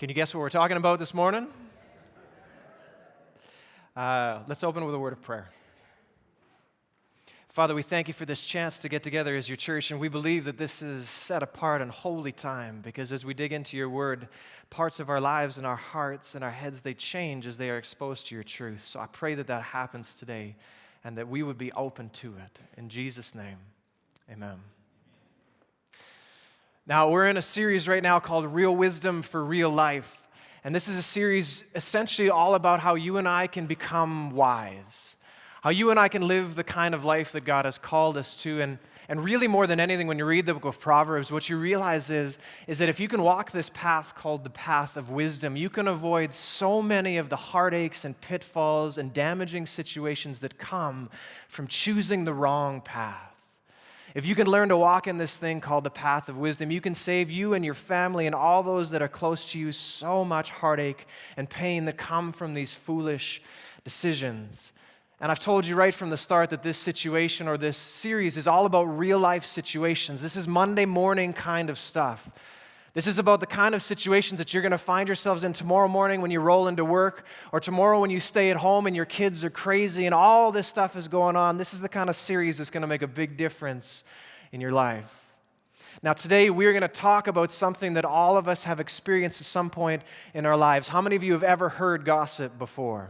Can you guess what we're talking about this morning? Let's open with a word of prayer. Father, we thank you for this chance to get together as your church, and we believe that this is set apart and holy time, because as we dig into your word, parts of our lives and our hearts and our heads, they change as they are exposed to your truth. So I pray that that happens today and that we would be open to it. In Jesus' name, amen. Now, we're in a series right now called Real Wisdom for Real Life. And this is a series essentially all about how you and I can become wise, how you and I can live the kind of life that God has called us to. And really more than anything, when you read the book of Proverbs, what you realize is that if you can walk this path called the path of wisdom, you can avoid so many of the heartaches and pitfalls and damaging situations that come from choosing the wrong path. If you can learn to walk in this thing called the path of wisdom, you can save you and your family and all those that are close to you so much heartache and pain that come from these foolish decisions. And I've told you right from the start that this situation or this series is all about real life situations. This is Monday morning kind of stuff. This is about the kind of situations that you're going to find yourselves in tomorrow morning when you roll into work, or tomorrow when you stay at home and your kids are crazy and all this stuff is going on. This is the kind of series that's going to make a big difference in your life. Now today we're going to talk about something that all of us have experienced at some point in our lives. How many of you have ever heard gossip before?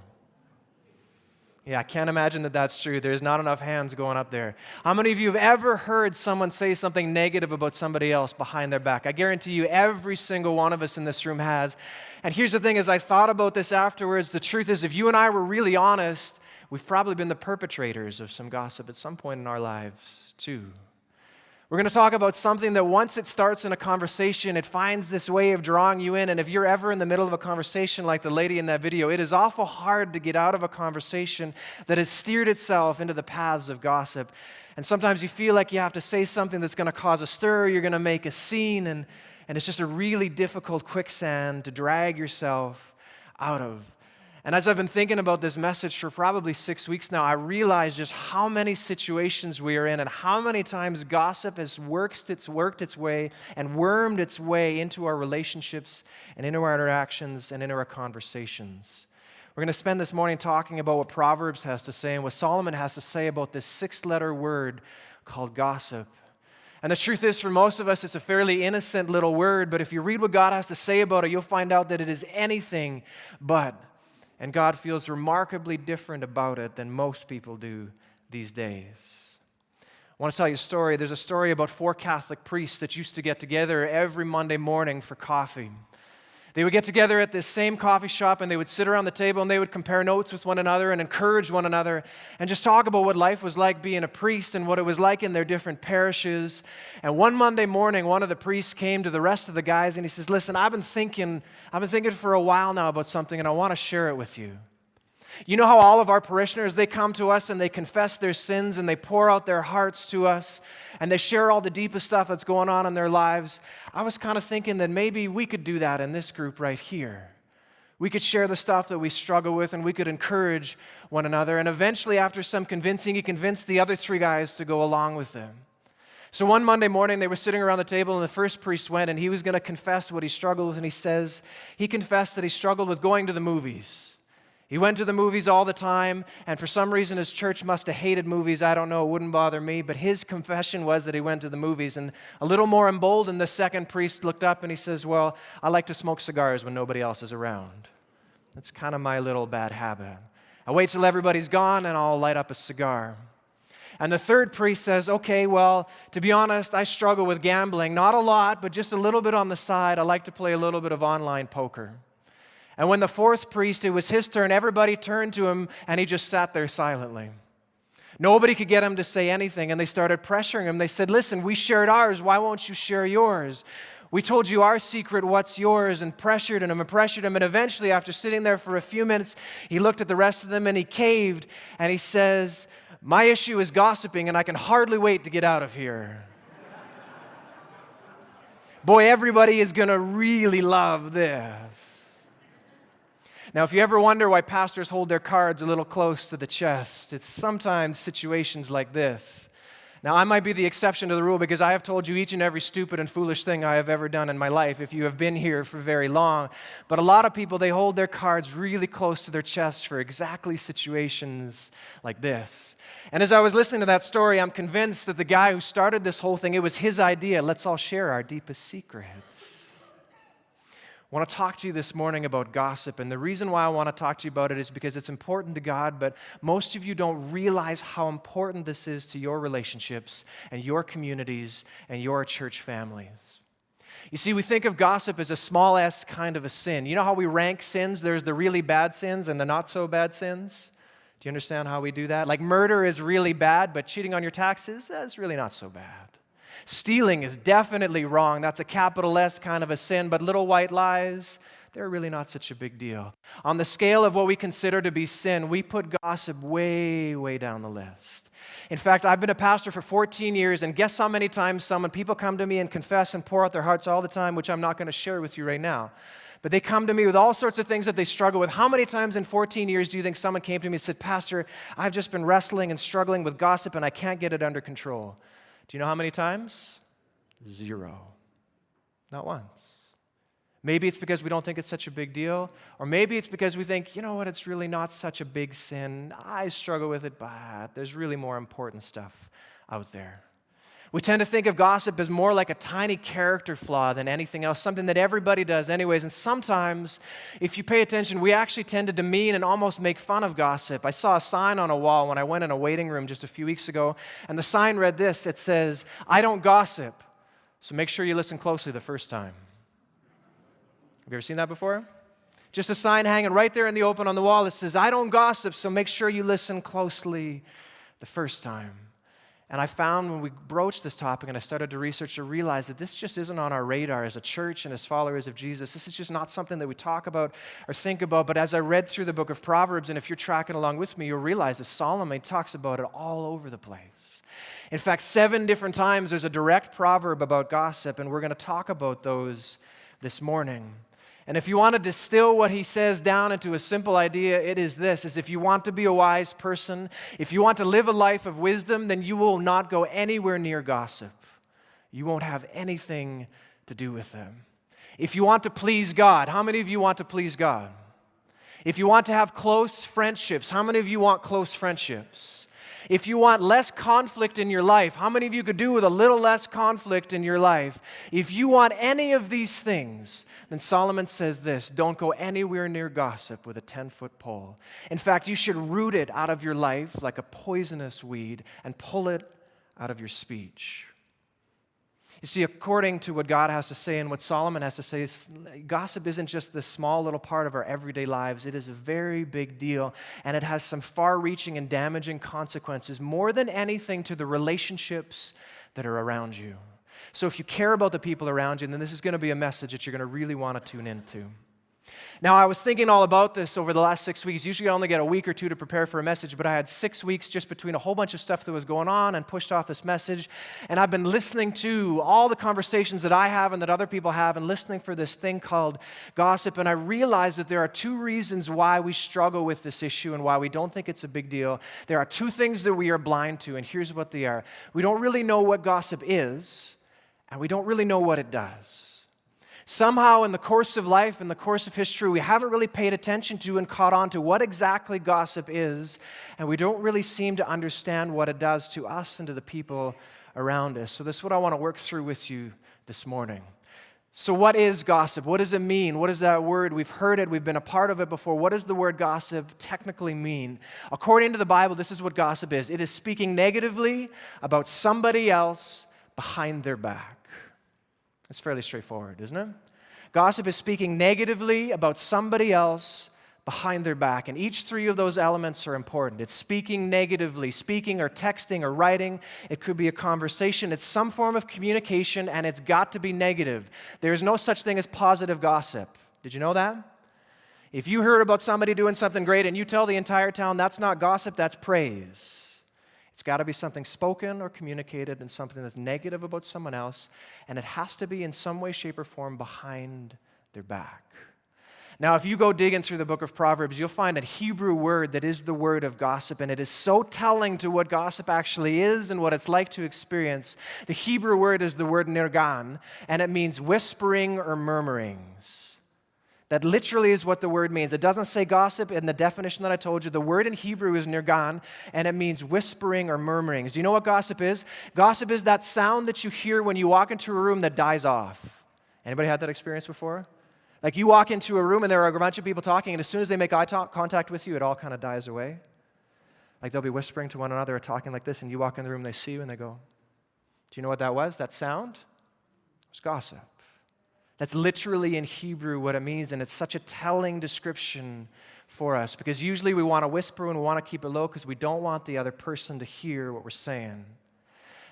Yeah, I can't imagine that that's true. There's not enough hands going up there. How many of you have ever heard someone say something negative about somebody else behind their back? I guarantee you every single one of us in this room has. And here's the thing, as I thought about this afterwards, the truth is if you and I were really honest, we've probably been the perpetrators of some gossip at some point in our lives too. We're going to talk about something that once it starts in a conversation, it finds this way of drawing you in. And if you're ever in the middle of a conversation like the lady in that video, it is awful hard to get out of a conversation that has steered itself into the paths of gossip. And sometimes you feel like you have to say something that's going to cause a stir, you're going to make a scene, and it's just a really difficult quicksand to drag yourself out of. And as I've been thinking about this message for probably 6 weeks now, I realize just how many situations we are in and how many times gossip has worked its way and wormed its way into our relationships and into our interactions and into our conversations. We're going to spend this morning talking about what Proverbs has to say and what Solomon has to say about this 6-letter word called gossip. And the truth is, for most of us, it's a fairly innocent little word, but if you read what God has to say about it, you'll find out that it is anything but. And God feels remarkably different about it than most people do these days. I want to tell you a story. There's a story about 4 Catholic priests that used to get together every Monday morning for coffee. They would get together at this same coffee shop and they would sit around the table and they would compare notes with one another and encourage one another and just talk about what life was like being a priest and what it was like in their different parishes. And one Monday morning, one of the priests came to the rest of the guys and he says, "Listen, I've been thinking for a while now about something and I want to share it with you. You know how all of our parishioners, they come to us and they confess their sins and they pour out their hearts to us and they share all the deepest stuff that's going on in their lives. I was kind of thinking that maybe we could do that in this group right here. We could share the stuff that we struggle with and we could encourage one another." And eventually, after some convincing, he convinced the other 3 guys to go along with him. So one Monday morning, they were sitting around the table and the first priest went and he was going to confess what he struggled with. And he confessed that he struggled with going to the movies. He went to the movies all the time, and for some reason his church must have hated movies. I don't know, it wouldn't bother me, but his confession was that he went to the movies. And a little more emboldened, the second priest looked up and he says, "Well, I like to smoke cigars when nobody else is around. That's kind of my little bad habit. I wait till everybody's gone and I'll light up a cigar." And the third priest says, "Okay, well, to be honest, I struggle with gambling. Not a lot, but just a little bit on the side. I like to play a little bit of online poker." And when the fourth priest, it was his turn, everybody turned to him and he just sat there silently. Nobody could get him to say anything and they started pressuring him. They said, "Listen, we shared ours. Why won't you share yours? We told you our secret, what's yours?" And pressured him and pressured him. And eventually, after sitting there for a few minutes, he looked at the rest of them and he caved and he says, "My issue is gossiping and I can hardly wait to get out of here." Boy, everybody is going to really love this. Now, if you ever wonder why pastors hold their cards a little close to the chest, it's sometimes situations like this Now, I might be the exception to the rule because I have told you each and every stupid and foolish thing I have ever done in my life if you have been here for very long. But a lot of people, they hold their cards really close to their chest for exactly situations like this. And as I was listening to that story, I'm convinced that the guy who started this whole thing, it was his idea. Let's all share our deepest secrets. I want to talk to you this morning about gossip, and the reason why I want to talk to you about it is because it's important to God, but most of you don't realize how important this is to your relationships and your communities and your church families. You see, we think of gossip as a small s kind of a sin. You know how we rank sins? There's the really bad sins and the not so bad sins. Do you understand how we do that? Like murder is really bad, but cheating on your taxes, that's really not so bad. Stealing is definitely wrong. That's a capital S kind of a sin, but little white lies, they're really not such a big deal. On the scale of what we consider to be sin, we put gossip way, way down the list. In fact, I've been a pastor for 14 years, and guess how many times people come to me and confess and pour out their hearts all the time, which I'm not going to share with you right now. But they come to me with all sorts of things that they struggle with. How many times in 14 years do you think someone came to me and said, Pastor, I've just been wrestling and struggling with gossip, and I can't get it under control? Do you know how many times? 0. Not once. Maybe it's because we don't think it's such a big deal, or maybe it's because we think, you know what, it's really not such a big sin. I struggle with it, but there's really more important stuff out there. We tend to think of gossip as more like a tiny character flaw than anything else, something that everybody does anyways. And sometimes, if you pay attention, we actually tend to demean and almost make fun of gossip. I saw a sign on a wall when I went in a waiting room just a few weeks ago, and the sign read this. It says, I don't gossip, so make sure you listen closely the first time. Have you ever seen that before? Just a sign hanging right there in the open on the wall that says, I don't gossip, so make sure you listen closely the first time. And I found when we broached this topic and I started to research to realize that this just isn't on our radar as a church and as followers of Jesus. This is just not something that we talk about or think about. But as I read through the book of Proverbs, and if you're tracking along with me, you'll realize that Solomon talks about it all over the place. In fact, 7 different times there's a direct proverb about gossip, and we're going to talk about those this morning. And if you want to distill what he says down into a simple idea, it is this, is if you want to be a wise person, if you want to live a life of wisdom, then you will not go anywhere near gossip. You won't have anything to do with them. If you want to please God, how many of you want to please God? If you want to have close friendships, how many of you want close friendships? If you want less conflict in your life, how many of you could do with a little less conflict in your life? If you want any of these things, then Solomon says this, don't go anywhere near gossip with a 10-foot pole. In fact, you should root it out of your life like a poisonous weed and pull it out of your speech. You see, according to what God has to say and what Solomon has to say, gossip isn't just this small little part of our everyday lives. It is a very big deal, and it has some far-reaching and damaging consequences, more than anything to the relationships that are around you. So if you care about the people around you, then this is going to be a message that you're going to really want to tune into. Now, I was thinking all about this over the last 6 weeks. Usually I only get a week or two to prepare for a message, but I had 6 weeks just between a whole bunch of stuff that was going on and pushed off this message. And I've been listening to all the conversations that I have and that other people have and listening for this thing called gossip. And I realized that there are 2 reasons why we struggle with this issue and why we don't think it's a big deal. There are 2 things that we are blind to, and here's what they are. We don't really know what gossip is, and we don't really know what it does. Somehow in the course of life, in the course of history, we haven't really paid attention to and caught on to what exactly gossip is, and we don't really seem to understand what it does to us and to the people around us. So this is what I want to work through with you this morning. So what is gossip? What does it mean? What is that word? We've heard it. We've been a part of it before. What does the word gossip technically mean? According to the Bible, this is what gossip is. It is speaking negatively about somebody else behind their back. It's fairly straightforward, isn't it? Gossip is speaking negatively about somebody else behind their back, and each 3 of those elements are important. It's speaking negatively, speaking or texting or writing. It could be a conversation. It's some form of communication, and it's got to be negative. There's no such thing as positive gossip. Did you know that? If you heard about somebody doing something great and you tell the entire town, that's not gossip, that's praise. It's got to be something spoken or communicated and something that's negative about someone else, and it has to be in some way, shape, or form behind their back. Now, if you go digging through the book of Proverbs, you'll find a Hebrew word that is the word of gossip, and it is so telling to what gossip actually is and what it's like to experience. The Hebrew word is the word nirgan, and it means whispering or murmurings. That literally is what the word means. It doesn't say gossip in the definition that I told you. The word in Hebrew is nirgan, and it means whispering or murmurings. Do you know what gossip is? Gossip is that sound that you hear when you walk into a room that dies off. Anybody had that experience before? Like you walk into a room and there are a bunch of people talking, and as soon as they make eye contact with you, it all kind of dies away. Like they'll be whispering to one another or talking like this, and you walk in the room, they see you, and they go, do you know what that was? That sound? It was gossip. That's literally in Hebrew what it means, and it's such a telling description for us, because usually we want to whisper and we want to keep it low because we don't want the other person to hear what we're saying.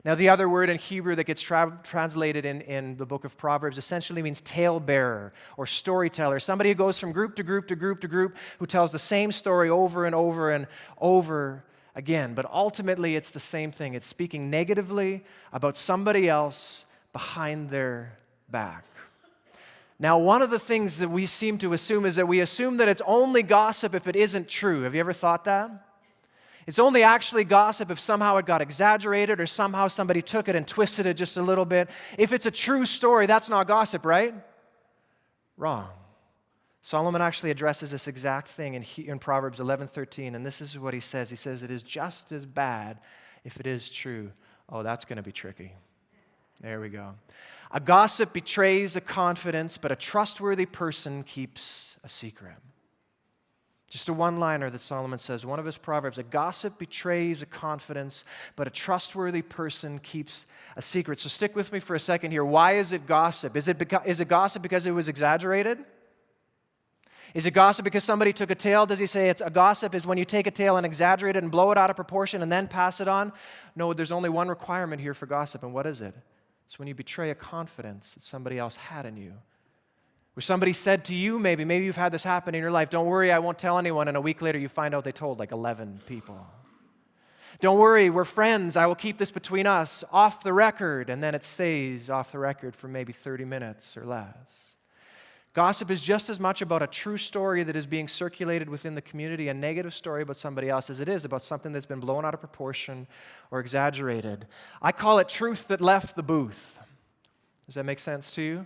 Now, the other word in Hebrew that gets translated in the book of Proverbs essentially means talebearer or storyteller, somebody who goes from group to group to group to group, who tells the same story over and over and over again. But ultimately, it's the same thing. It's speaking negatively about somebody else behind their back. Now, one of the things that we seem to assume is that we assume that it's only gossip if it isn't true. Have you ever thought that? It's only actually gossip if somehow it got exaggerated or somehow somebody took it and twisted it just a little bit. If it's a true story, that's not gossip, right? Wrong. Solomon actually addresses this exact thing in Proverbs 11:13, and this is what he says. He says, it is just as bad if it is true. Oh, that's going to be tricky. There we go. A gossip betrays a confidence, but a trustworthy person keeps a secret. Just a one-liner that Solomon says, one of his Proverbs, a gossip betrays a confidence, but a trustworthy person keeps a secret. So stick with me for a second here. Why is it gossip? Is it gossip because it was exaggerated? Is it gossip because somebody took a tale? Does he say it's a gossip is when you take a tale and exaggerate it and blow it out of proportion and then pass it on? No, there's only one requirement here for gossip, and what is it? It's when you betray a confidence that somebody else had in you. Where somebody said to you, maybe you've had this happen in your life, don't worry, I won't tell anyone, and a week later you find out they told like 11 people. Don't worry, we're friends, I will keep this between us, off the record, and then it stays off the record for maybe 30 minutes or less. Gossip is just as much about a true story that is being circulated within the community, a negative story about somebody else, as it is about something that's been blown out of proportion or exaggerated. I call it truth that left the booth. Does that make sense to you?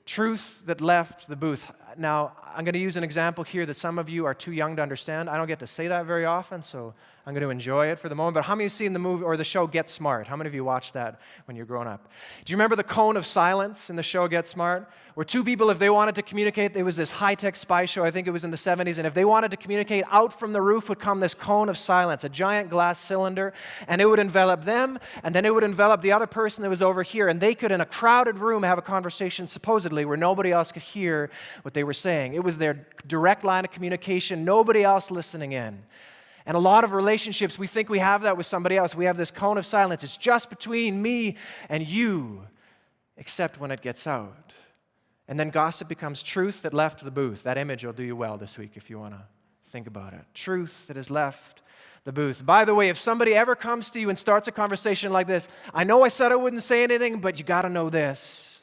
Truth that left the booth. Now, I'm going to use an example here that some of you are too young to understand. I don't get to say that very often, so I'm going to enjoy it for the moment. But how many of you have seen the movie or the show Get Smart? How many of you watched that when you were growing up? Do you remember the cone of silence in the show Get Smart? Where two people, if they wanted to communicate, there was this high-tech spy show, I think it was in the 70s, and if they wanted to communicate, out from the roof would come this cone of silence, a giant glass cylinder, and it would envelop them, and then it would envelop the other person that was over here, and they could, in a crowded room, have a conversation, supposedly, where nobody else could hear what they were saying. It was their direct line of communication, nobody else listening in. And a lot of relationships, we think we have that with somebody else. We have this cone of silence. It's just between me and you, except when it gets out. And then gossip becomes truth that left the booth. That image will do you well this week if you want to think about it. Truth that has left the booth. By the way, if somebody ever comes to you and starts a conversation like this, I know I said I wouldn't say anything, but you got to know this.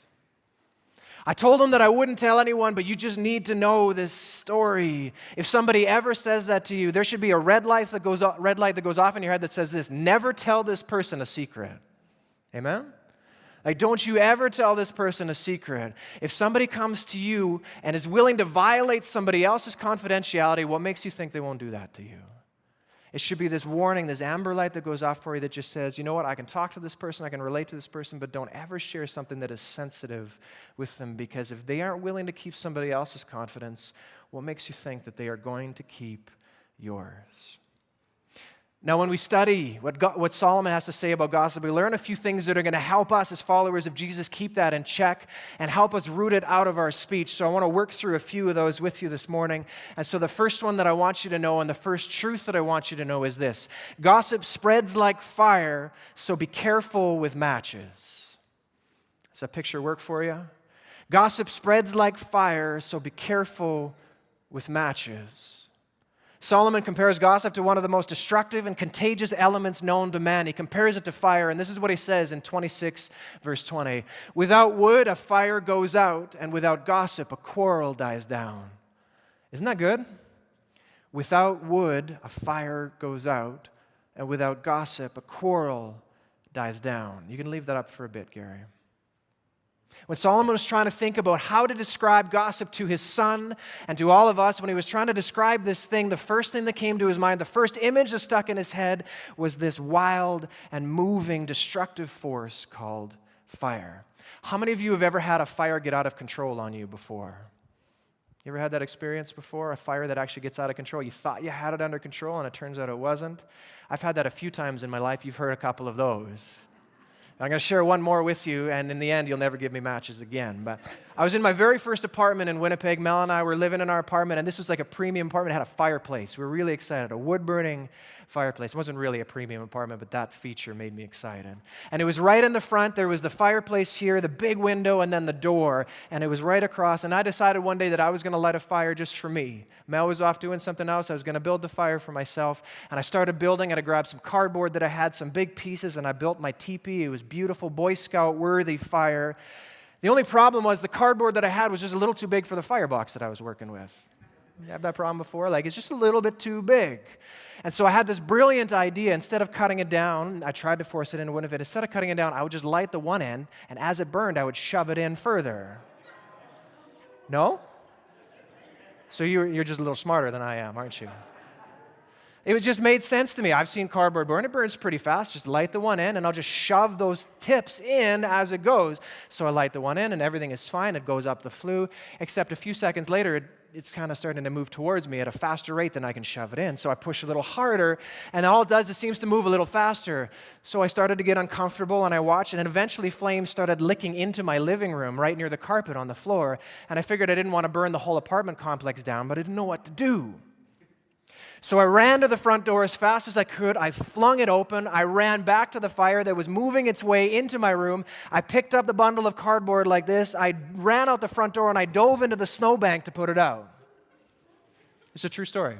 I told them that I wouldn't tell anyone, but you just need to know this story. If somebody ever says that to you, there should be a red light that goes off in your head that says this: never tell this person a secret. Amen? Like, don't you ever tell this person a secret. If somebody comes to you and is willing to violate somebody else's confidentiality, what makes you think they won't do that to you? It should be this warning, this amber light that goes off for you that just says, you know what, I can talk to this person, I can relate to this person, but don't ever share something that is sensitive with them, because if they aren't willing to keep somebody else's confidence, what makes you think that they are going to keep yours? Now, when we study what Solomon has to say about gossip, we learn a few things that are going to help us as followers of Jesus keep that in check and help us root it out of our speech. So I want to work through a few of those with you this morning. And so the first one that I want you to know, and the first truth that I want you to know, is this: gossip spreads like fire, so be careful with matches. Does that picture work for you? Gossip spreads like fire, so be careful with matches. Solomon compares gossip to one of the most destructive and contagious elements known to man. He compares it to fire, and this is what he says in 26, verse 20. Without wood, a fire goes out, and without gossip, a quarrel dies down. Isn't that good? Without wood, a fire goes out, and without gossip, a quarrel dies down. You can leave that up for a bit, Gary. When Solomon was trying to think about how to describe gossip to his son and to all of us, when he was trying to describe this thing, the first thing that came to his mind, the first image that stuck in his head was this wild and moving, destructive force called fire. How many of you have ever had a fire get out of control on you before? You ever had that experience before? A fire that actually gets out of control. You thought you had it under control and it turns out it wasn't. I've had that a few times in my life. You've heard a couple of those. I'm going to share one more with you, and in the end, you'll never give me matches again. But I was in my very first apartment in Winnipeg. Mel and I were living in our apartment, and this was like a premium apartment. It had a fireplace. We were really excited, a wood-burning fireplace. It wasn't really a premium apartment, but that feature made me excited. And it was right in the front. There was the fireplace here, the big window, and then the door, and it was right across. And I decided one day that I was going to light a fire just for me. Mel was off doing something else. I was going to build the fire for myself, and I started building, and I grabbed some cardboard that I had, some big pieces, and I built my teepee. It was beautiful, Boy Scout-worthy fire. The only problem was the cardboard that I had was just a little too big for the firebox that I was working with. You have that problem before? Like, it's just a little bit too big. And so I had this brilliant idea. Instead of cutting it down, I tried to force it into one of it. Instead of cutting it down, I would just light the one end, and as it burned, I would shove it in further. No? So you're just a little smarter than I am, aren't you? It just made sense to me. I've seen cardboard burn. It burns pretty fast. Just light the one end, and I'll just shove those tips in as it goes. So I light the one end, and everything is fine. It goes up the flue, except a few seconds later, it's kind of starting to move towards me at a faster rate than I can shove it in. So I push a little harder, and all it does is seems to move a little faster. So I started to get uncomfortable, and I watched it, and eventually flames started licking into my living room right near the carpet on the floor. And I figured I didn't want to burn the whole apartment complex down, but I didn't know what to do. So I ran to the front door as fast as I could. I flung it open. I ran back to the fire that was moving its way into my room. I picked up the bundle of cardboard like this. I ran out the front door, and I dove into the snowbank to put it out. It's a true story.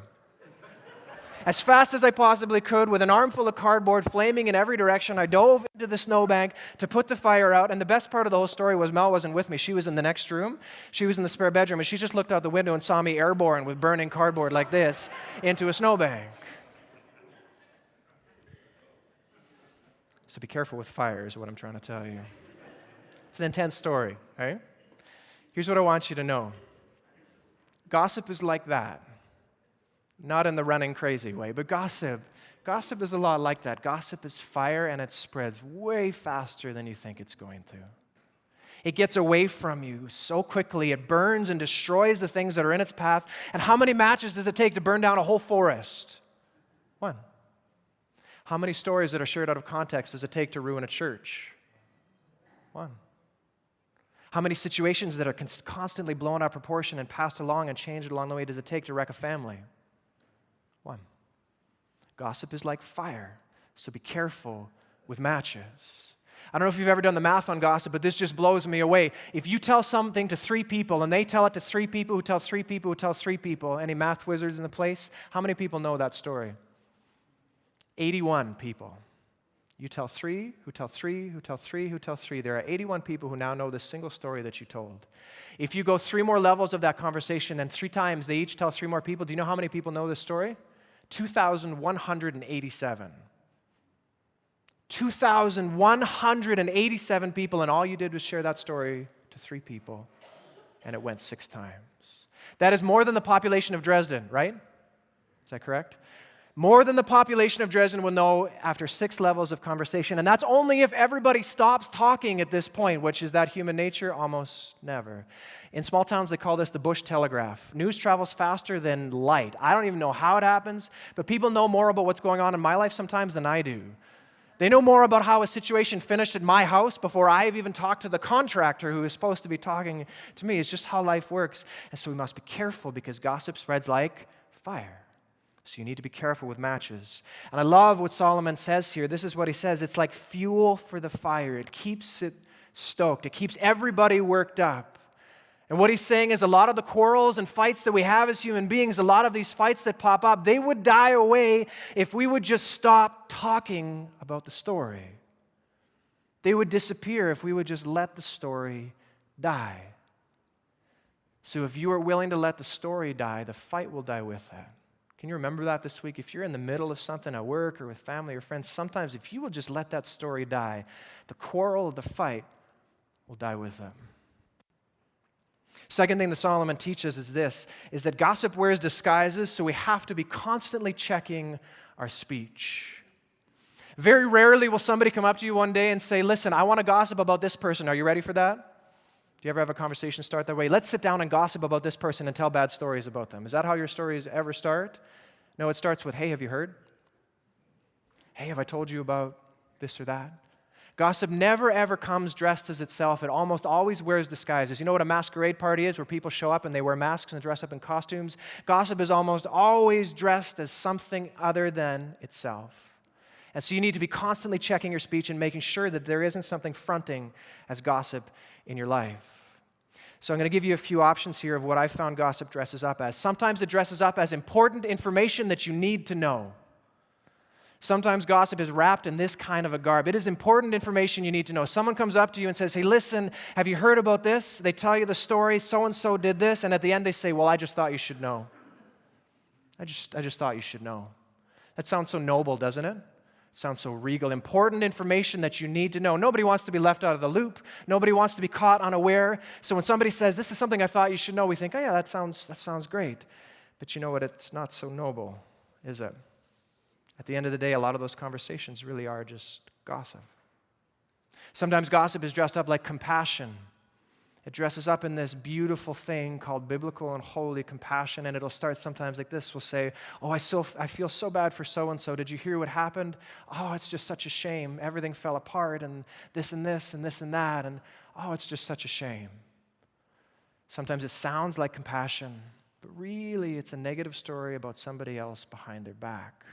As fast as I possibly could, with an armful of cardboard flaming in every direction, I dove into the snowbank to put the fire out. And the best part of the whole story was Mel wasn't with me. She was in the next room. She was in the spare bedroom, and she just looked out the window and saw me airborne with burning cardboard like this into a snowbank. So be careful with fire is what I'm trying to tell you. It's an intense story, right? Here's what I want you to know. Gossip is like that. Not in the running crazy way, but gossip is a lot like that. Gossip is fire, and it spreads way faster than you think it's going to. It gets away from you so quickly. It burns and destroys the things that are in its path. And how many matches does it take to burn down a whole forest? One. How many stories that are shared out of context does it take to ruin a church? One. How many situations that are constantly blown out of proportion and passed along and changed along the way does it take to wreck a family? One. Gossip is like fire, so be careful with matches. I don't know if you've ever done the math on gossip, but this just blows me away. If you tell something to 3 people, and they tell it to 3 people who tell 3 people who tell 3 people, any math wizards in the place? How many people know that story? 81 people. You tell 3, who tell 3, who tell 3, who tell 3. There are 81 people who now know this single story that you told. If you go 3 more levels of that conversation, and 3 times they each tell 3 more people, do you know how many people know this story? 2,187. 2,187 people, and all you did was share that story to 3 people, and it went 6 times. That is more than the population of Dresden, right? Is that correct? More than the population of Dresden will know after 6 levels of conversation, and that's only if everybody stops talking at this point, which is that human nature? Almost never. In small towns, they call this the bush telegraph. News travels faster than light. I don't even know how it happens, but people know more about what's going on in my life sometimes than I do. They know more about how a situation finished at my house before I have even talked to the contractor who is supposed to be talking to me. It's just how life works. And so we must be careful because gossip spreads like fire. So you need to be careful with matches. And I love what Solomon says here. This is what he says. It's like fuel for the fire. It keeps it stoked. It keeps everybody worked up. And what he's saying is a lot of the quarrels and fights that we have as human beings, a lot of these fights that pop up, they would die away if we would just stop talking about the story. They would disappear if we would just let the story die. So if you are willing to let the story die, the fight will die with it. Can you remember that this week? If you're in the middle of something at work or with family or friends, sometimes if you will just let that story die, the quarrel, the fight will die with it. Second thing that Solomon teaches is this, is that gossip wears disguises, so we have to be constantly checking our speech. Very rarely will somebody come up to you one day and say, listen, I want to gossip about this person. Are you ready for that? Do you ever have a conversation start that way? Let's sit down and gossip about this person and tell bad stories about them. Is that how your stories ever start? No, it starts with, hey, have you heard? Hey, have I told you about this or that? Gossip never, ever comes dressed as itself. It almost always wears disguises. You know what a masquerade party is, where people show up and they wear masks and dress up in costumes? Gossip is almost always dressed as something other than itself. And so you need to be constantly checking your speech and making sure that there isn't something fronting as gossip in your life. So I'm going to give you a few options here of what I've found gossip dresses up as. Sometimes it dresses up as important information that you need to know. Sometimes gossip is wrapped in this kind of a garb. It is important information you need to know. Someone comes up to you and says, hey, listen, have you heard about this? They tell you the story, so-and-so did this, and at the end they say, well, I just thought you should know. I just thought you should know. That sounds so noble, doesn't it? It sounds so regal. Important information that you need to know. Nobody wants to be left out of the loop. Nobody wants to be caught unaware. So when somebody says, this is something I thought you should know, we think, oh yeah, that sounds great. But you know what? It's not so noble, is it? At the end of the day, a lot of those conversations really are just gossip. Sometimes gossip is dressed up like compassion. It dresses up in this beautiful thing called biblical and holy compassion, and it'll start sometimes like this. We'll say, oh, I feel so bad for so-and-so. Did you hear what happened? Oh, it's just such a shame. Everything fell apart, and this and this and this and that, and oh, it's just such a shame. Sometimes it sounds like compassion, but really it's a negative story about somebody else behind their back.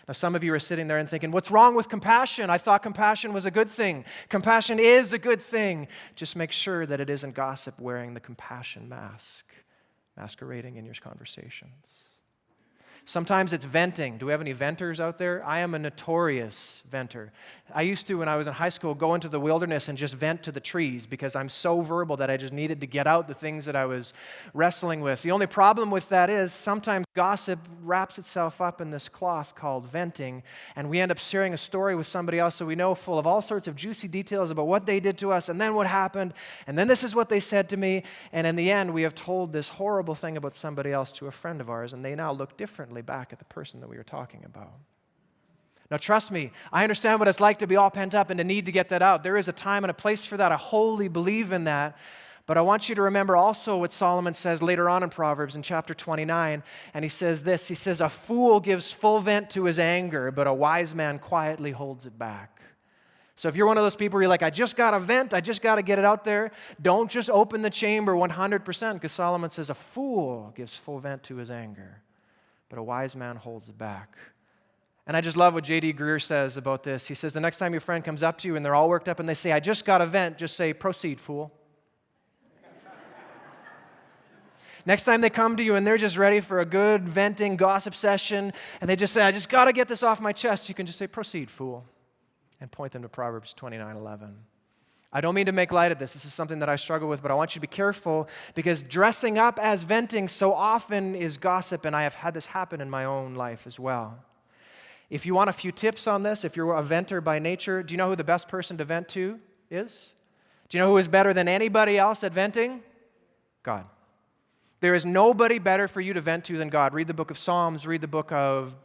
Now, some of you are sitting there and thinking, what's wrong with compassion? I thought compassion was a good thing. Compassion is a good thing. Just make sure that it isn't gossip wearing the compassion mask, masquerading in your conversations. Sometimes it's venting. Do we have any venters out there? I am a notorious venter. I used to, when I was in high school, go into the wilderness and just vent to the trees because I'm so verbal that I just needed to get out the things that I was wrestling with. The only problem with that is sometimes gossip wraps itself up in this cloth called venting, and we end up sharing a story with somebody else so we know full of all sorts of juicy details about what they did to us and then what happened, and then this is what they said to me, and in the end we have told this horrible thing about somebody else to a friend of ours, and they now look differently back at the person that we were talking about. Now trust me, I understand what it's like to be all pent up and to need to get that out. There is a time and a place for that. I wholly believe in that. But I want you to remember also what Solomon says later on in Proverbs in chapter 29. And he says this, he says, a fool gives full vent to his anger, but a wise man quietly holds it back. So if you're one of those people where you're like, I just got to vent, I just got to get it out there, don't just open the chamber 100%, because Solomon says a fool gives full vent to his anger, but a wise man holds it back. And I just love what J.D. Greer says about this. He says the next time your friend comes up to you and they're all worked up and they say, I just got a vent, just say, proceed, fool. Next time they come to you and they're just ready for a good venting gossip session and they just say, I just got to get this off my chest, you can just say, proceed, fool, and point them to Proverbs 29:11. I don't mean to make light of this. This is something that I struggle with, but I want you to be careful because dressing up as venting so often is gossip, and I have had this happen in my own life as well. If you want a few tips on this, if you're a venter by nature, do you know who the best person to vent to is? Do you know who is better than anybody else at venting? God. There is nobody better for you to vent to than God. Read the book of Psalms, read the book of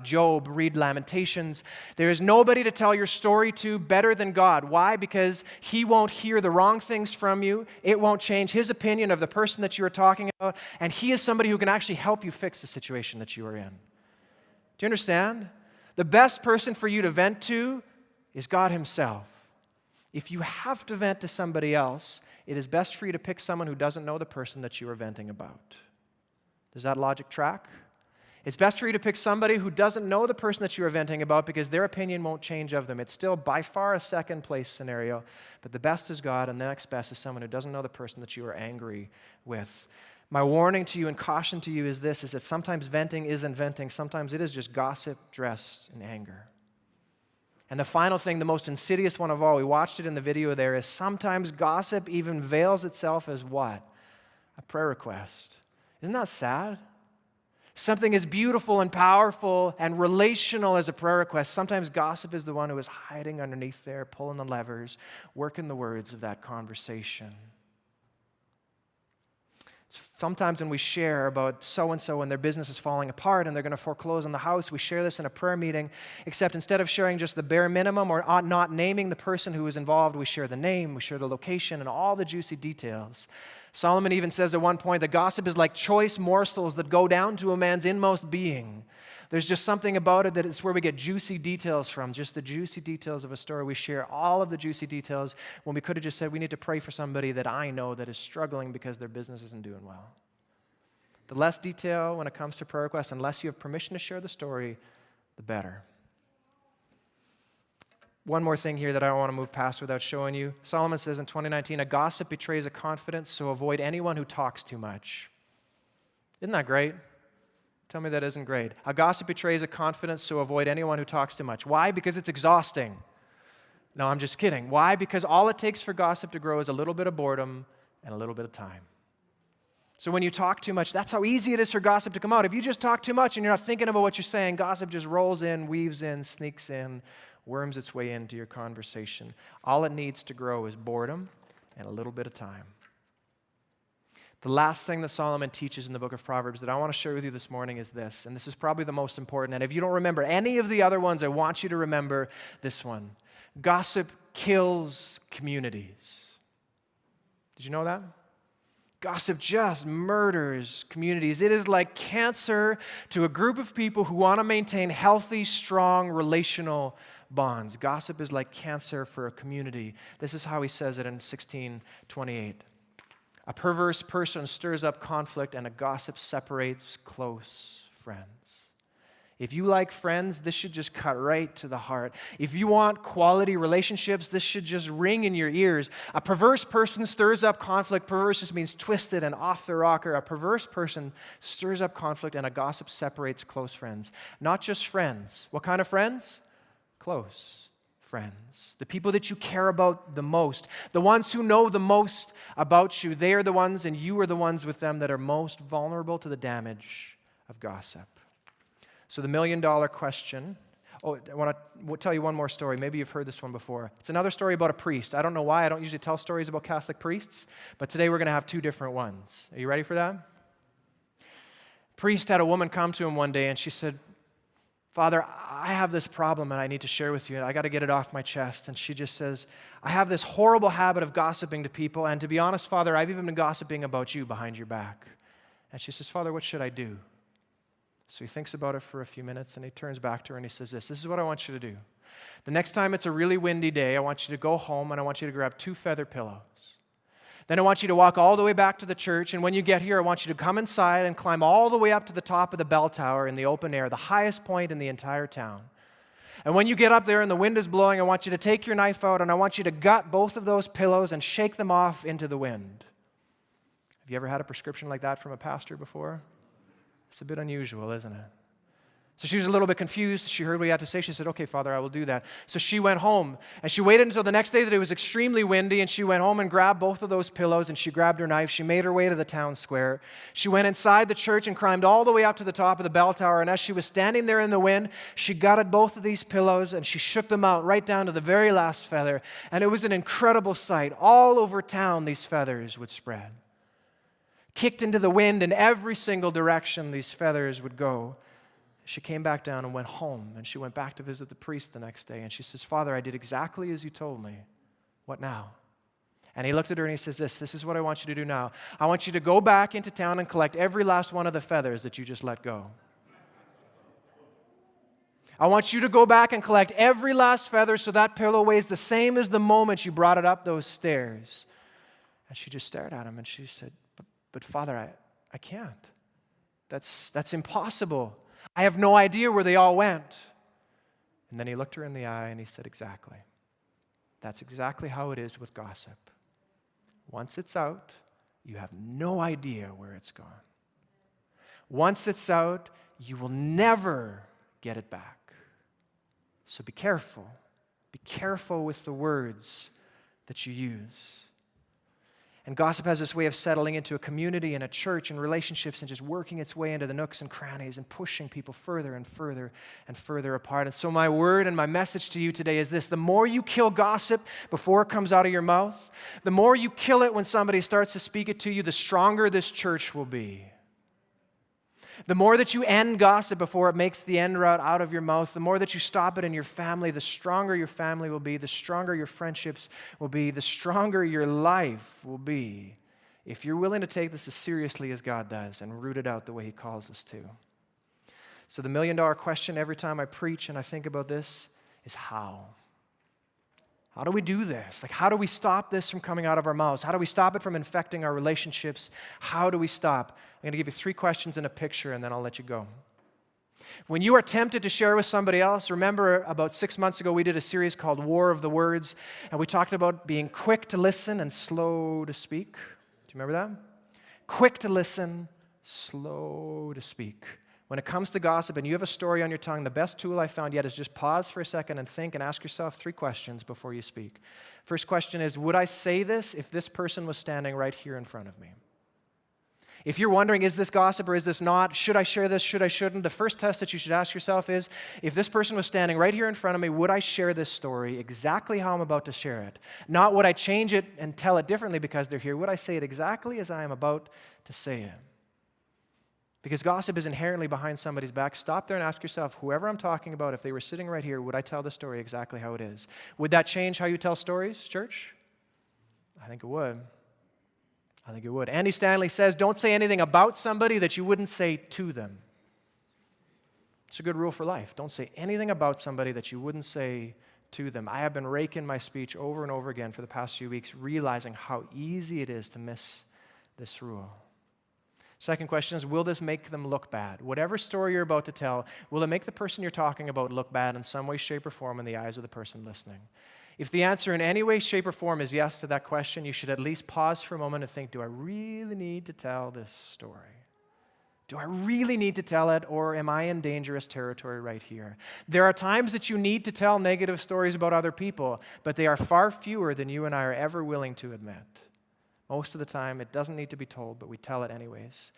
Job, read Lamentations. There is nobody to tell your story to better than God. Why? Because He won't hear the wrong things from you. It won't change His opinion of the person that you are talking about. And He is somebody who can actually help you fix the situation that you are in. Do you understand? The best person for you to vent to is God Himself. If you have to vent to somebody else, it is best for you to pick someone who doesn't know the person that you are venting about. Does that logic track? It's best for you to pick somebody who doesn't know the person that you are venting about because their opinion won't change of them. It's still by far a second place scenario, but the best is God, and the next best is someone who doesn't know the person that you are angry with. My warning to you and caution to you is this, is that sometimes venting isn't venting. Sometimes it is just gossip dressed in anger. And the final thing, the most insidious one of all, we watched it in the video there, is sometimes gossip even veils itself as what? a prayer request. Isn't that sad? Something as beautiful and powerful and relational as a prayer request. Sometimes gossip is the one who is hiding underneath there, pulling the levers, working the words of that conversation. Sometimes when we share about so-and-so and their business is falling apart and they're going to foreclose on the house, we share this in a prayer meeting, except instead of sharing just the bare minimum or not naming the person who is involved, we share the name, we share the location, and all the juicy details. Solomon even says at one point that gossip is like choice morsels that go down to a man's inmost being. There's just something about it that it's where we get juicy details from, just the juicy details of a story. We share all of the juicy details when we could have just said, we need to pray for somebody that I know that is struggling because their business isn't doing well. The less detail when it comes to prayer requests, unless you have permission to share the story, the better. One more thing here that I don't want to move past without showing you. Solomon says in 2019, a gossip betrays a confidence, so avoid anyone who talks too much. Isn't that great? Tell me that isn't great. A gossip betrays a confidence, so avoid anyone who talks too much. Why? Because it's exhausting. No, I'm just kidding. Why? Because all it takes for gossip to grow is a little bit of boredom and a little bit of time. So when you talk too much, that's how easy it is for gossip to come out. If you just talk too much and you're not thinking about what you're saying, gossip just rolls in, weaves in, sneaks in, worms its way into your conversation. All it needs to grow is boredom and a little bit of time. The last thing that Solomon teaches in the book of Proverbs that I want to share with you this morning is this, and this is probably the most important. And if you don't remember any of the other ones, I want you to remember this one. Gossip kills communities. Did you know that? Gossip just murders communities. It is like cancer to a group of people who want to maintain healthy, strong, relational bonds. Gossip is like cancer for a community. This is how he says it in 16:28. A perverse person stirs up conflict, and a gossip separates close friends. If you like friends, this should just cut right to the heart. If you want quality relationships, this should just ring in your ears. A perverse person stirs up conflict. Perverse just means twisted and off the rocker. A perverse person stirs up conflict, and a gossip separates close friends. Not just friends. What kind of friends? Close friends. The people that you care about the most. The ones who know the most about you. They are the ones, and you are the ones with them that are most vulnerable to the damage of gossip. So the million-dollar question, I want to tell you one more story. Maybe you've heard this one before. It's another story about a priest. I don't know why. I don't usually tell stories about Catholic priests, but today we're going to have two different ones. Are you ready for that? Priest had a woman come to him one day, and she said, Father, I have this problem and I need to share with you, and I got to get it off my chest. And she just says, I have this horrible habit of gossiping to people, and to be honest, Father, I've even been gossiping about you behind your back. And she says, Father, what should I do? So he thinks about it for a few minutes, and he turns back to her and he says this is what I want you to do. The next time it's a really windy day, I want you to go home and I want you to grab 2 feather pillows. Then I want you to walk all the way back to the church, and when you get here, I want you to come inside and climb all the way up to the top of the bell tower in the open air, the highest point in the entire town. And when you get up there and the wind is blowing, I want you to take your knife out and I want you to gut both of those pillows and shake them off into the wind. Have you ever had a prescription like that from a pastor before? It's a bit unusual, isn't it? So she was a little bit confused. She heard what he had to say. She said, okay, Father, I will do that. So she went home, and she waited until the next day that it was extremely windy, and she went home and grabbed both of those pillows, and she grabbed her knife. She made her way to the town square. She went inside the church and climbed all the way up to the top of the bell tower, and as she was standing there in the wind, she gutted both of these pillows, and she shook them out right down to the very last feather, and it was an incredible sight. All over town, these feathers would spread. Kicked into the wind in every single direction these feathers would go. She came back down and went home, and she went back to visit the priest the next day, and she says, Father, I did exactly as you told me. What now? And he looked at her and he says this is what I want you to do now. I want you to go back into town and collect every last one of the feathers that you just let go. I want you to go back and collect every last feather so that pillow weighs the same as the moment you brought it up those stairs. And she just stared at him and she said, But Father, I can't. That's impossible. I have no idea where they all went. And then he looked her in the eye and he said, exactly. That's exactly how it is with gossip. Once it's out, you have no idea where it's gone. Once it's out, you will never get it back. So be careful. Be careful with the words that you use. And gossip has this way of settling into a community and a church and relationships and just working its way into the nooks and crannies and pushing people further and further and further apart. And so my word and my message to you today is this: the more you kill gossip before it comes out of your mouth, the more you kill it when somebody starts to speak it to you, the stronger this church will be. The more that you end gossip before it makes the end route out of your mouth, the more that you stop it in your family, the stronger your family will be, the stronger your friendships will be, the stronger your life will be, if you're willing to take this as seriously as God does and root it out the way He calls us to. So the million-dollar question every time I preach and I think about this is how? How do we do this? Like, how do we stop this from coming out of our mouths? How do we stop it from infecting our relationships? How do we stop? I'm going to give you 3 questions in a picture, and then I'll let you go. When you are tempted to share with somebody else, remember about 6 months ago we did a series called War of the Words, and we talked about being quick to listen and slow to speak. Do you remember that? Quick to listen, slow to speak. When it comes to gossip and you have a story on your tongue, the best tool I found yet is just pause for a second and think and ask yourself 3 questions before you speak. First question is, would I say this if this person was standing right here in front of me? If you're wondering, is this gossip or is this not? Should I share this? Should I shouldn't? The first test that you should ask yourself is, if this person was standing right here in front of me, would I share this story exactly how I'm about to share it? Not would I change it and tell it differently because they're here. Would I say it exactly as I am about to say it? Because gossip is inherently behind somebody's back. Stop there and ask yourself, whoever I'm talking about, if they were sitting right here, would I tell the story exactly how it is? Would that change how you tell stories, church? I think it would. I think it would. Andy Stanley says, don't say anything about somebody that you wouldn't say to them. It's a good rule for life. Don't say anything about somebody that you wouldn't say to them. I have been raking my speech over and over again for the past few weeks, realizing how easy it is to miss this rule. Second question is, will this make them look bad? Whatever story you're about to tell, will it make the person you're talking about look bad in some way, shape, or form in the eyes of the person listening? If the answer in any way, shape, or form is yes to that question, you should at least pause for a moment and think, do I really need to tell this story? Do I really need to tell it, or am I in dangerous territory right here? There are times that you need to tell negative stories about other people, but they are far fewer than you and I are ever willing to admit. Most of the time, it doesn't need to be told, but we tell it anyways.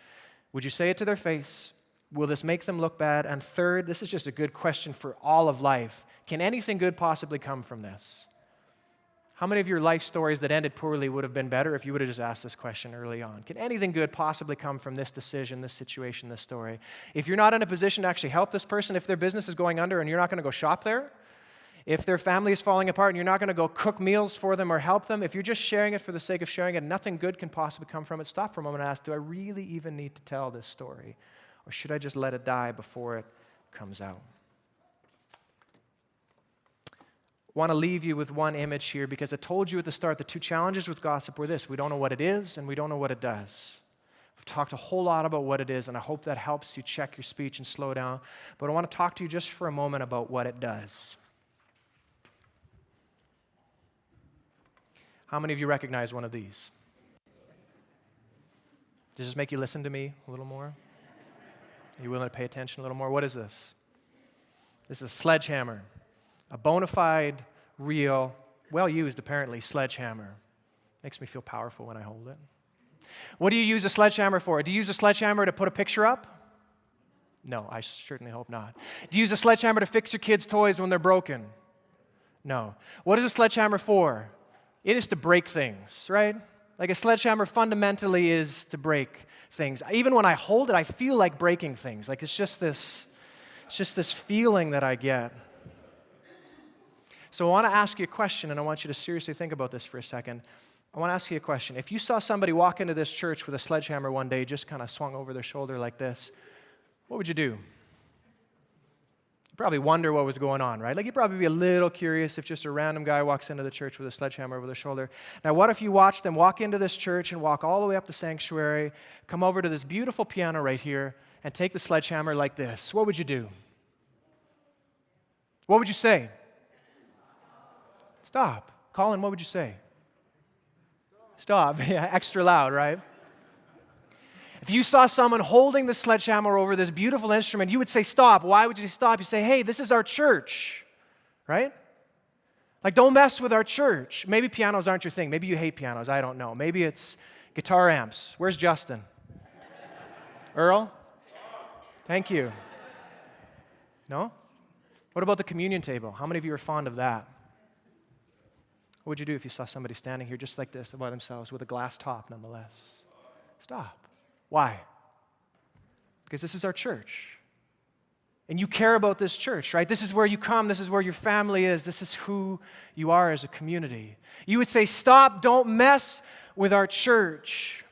Would you say it to their face? Will this make them look bad? And third, this is just a good question for all of life. Can anything good possibly come from this? How many of your life stories that ended poorly would have been better if you would have just asked this question early on? Can anything good possibly come from this decision, this situation, this story? If you're not in a position to actually help this person, if their business is going under and you're not going to go shop there, if their family is falling apart and you're not going to go cook meals for them or help them, if you're just sharing it for the sake of sharing it, nothing good can possibly come from it, stop for a moment and ask, do I really even need to tell this story? Or should I just let it die before it comes out? I want to leave you with one image here because I told you at the start the 2 challenges with gossip were this: we don't know what it is and we don't know what it does. We've talked a whole lot about what it is, and I hope that helps you check your speech and slow down. But I want to talk to you just for a moment about what it does. How many of you recognize one of these? Does this make you listen to me a little more? Are you willing to pay attention a little more? What is this? This is a sledgehammer. A bona fide, real, well-used, apparently, sledgehammer. Makes me feel powerful when I hold it. What do you use a sledgehammer for? Do you use a sledgehammer to put a picture up? No, I certainly hope not. Do you use a sledgehammer to fix your kids' toys when they're broken? No. What is a sledgehammer for? It is to break things, right? Like a sledgehammer fundamentally is to break things. Even when I hold it, I feel like breaking things. Like it's just this feeling that I get. So I want to ask you a question, and I want you to seriously think about this for a second. I want to ask you a question. If you saw somebody walk into this church with a sledgehammer one day, just kind of swung over their shoulder like this, what would you do? Probably wonder what was going on, right? Like you'd probably be a little curious if just a random guy walks into the church with a sledgehammer over their shoulder. Now, what if you watch them walk into this church and walk all the way up the sanctuary, come over to this beautiful piano right here, and take the sledgehammer like this? What would you do? What would you say? Stop. Colin, what would you say? Stop. Yeah, extra loud, right? If you saw someone holding the sledgehammer over this beautiful instrument, you would say, stop. Why would you stop? You say, hey, this is our church, right? Like, don't mess with our church. Maybe pianos aren't your thing. Maybe you hate pianos. I don't know. Maybe it's guitar amps. Where's Justin? Earl? Thank you. No? What about the communion table? How many of you are fond of that? What would you do if you saw somebody standing here just like this by themselves with a glass top nonetheless? Stop. Why? Because this is our church. And you care about this church, right? This is where you come. This is where your family is. This is who you are as a community. You would say, stop, don't mess with our church.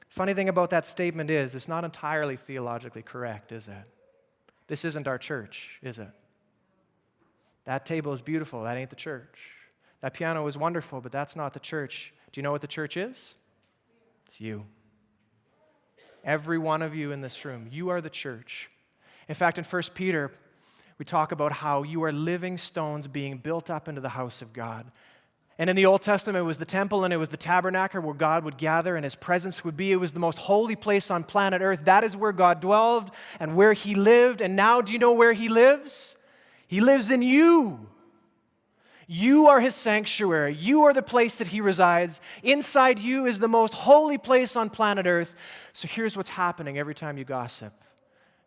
Funny thing about that statement is, it's not entirely theologically correct, is it? This isn't our church, is it? That table is beautiful. That ain't the church. That piano is wonderful, but that's not the church. Do you know what the church is? It's you. Every one of you in this room, you are the church. In fact, in 1 Peter, we talk about how you are living stones being built up into the house of God. And in the Old Testament, it was the temple and it was the tabernacle where God would gather and His presence would be. It was the most holy place on planet Earth. That is where God dwelled and where He lived. And now, do you know where He lives? He lives in you. You are His sanctuary. You are the place that He resides. Inside you is the most holy place on planet Earth. So here's what's happening every time you gossip.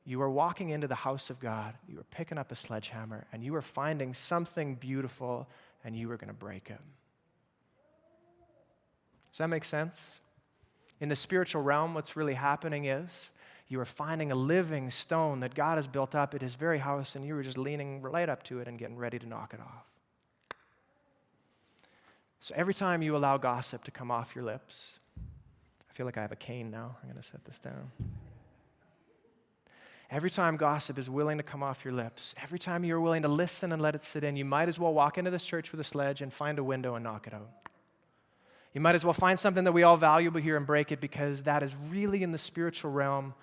You are walking into the house of God, you are picking up a sledgehammer, and you are finding something beautiful, and you are going to break it. Does that make sense? In the spiritual realm, what's really happening is you are finding a living stone that God has built up at His very house, and you are just leaning right up to it and getting ready to knock it off. So every time you allow gossip to come off your lips, I feel like I have a cane now. I'm going to set this down. Every time gossip is willing to come off your lips, every time you're willing to listen and let it sit in, you might as well walk into this church with a sledge and find a window and knock it out. You might as well find something that we all value here and break it, because that is really in the spiritual realm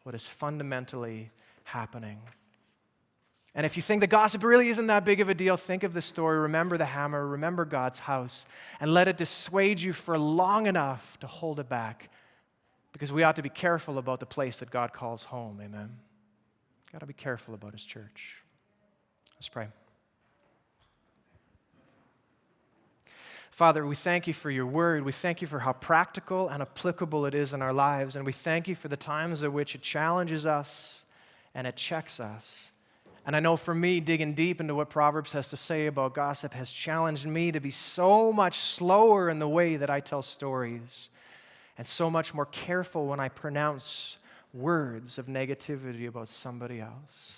what is fundamentally happening. And if you think the gossip really isn't that big of a deal, think of the story, remember the hammer, remember God's house, and let it dissuade you for long enough to hold it back, because we ought to be careful about the place that God calls home, amen? Got to be careful about His church. Let's pray. Father, we thank You for Your word. We thank You for how practical and applicable it is in our lives. And we thank You for the times at which it challenges us and it checks us. And I know for me, digging deep into what Proverbs has to say about gossip has challenged me to be so much slower in the way that I tell stories, and so much more careful when I pronounce words of negativity about somebody else.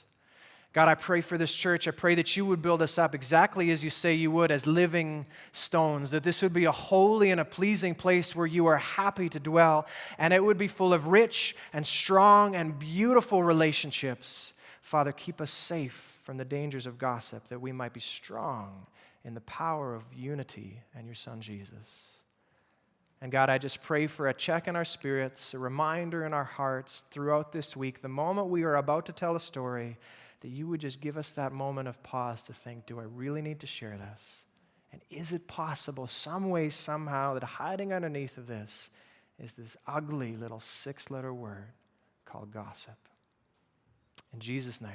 God, I pray for this church. I pray that You would build us up exactly as You say You would, as living stones, that this would be a holy and a pleasing place where You are happy to dwell, and it would be full of rich and strong and beautiful relationships. Father, keep us safe from the dangers of gossip, that we might be strong in the power of unity and Your Son, Jesus. And God, I just pray for a check in our spirits, a reminder in our hearts throughout this week, the moment we are about to tell a story, that You would just give us that moment of pause to think, do I really need to share this? And is it possible, some way, somehow, that hiding underneath of this is this ugly little 6-letter word called gossip? In Jesus' name.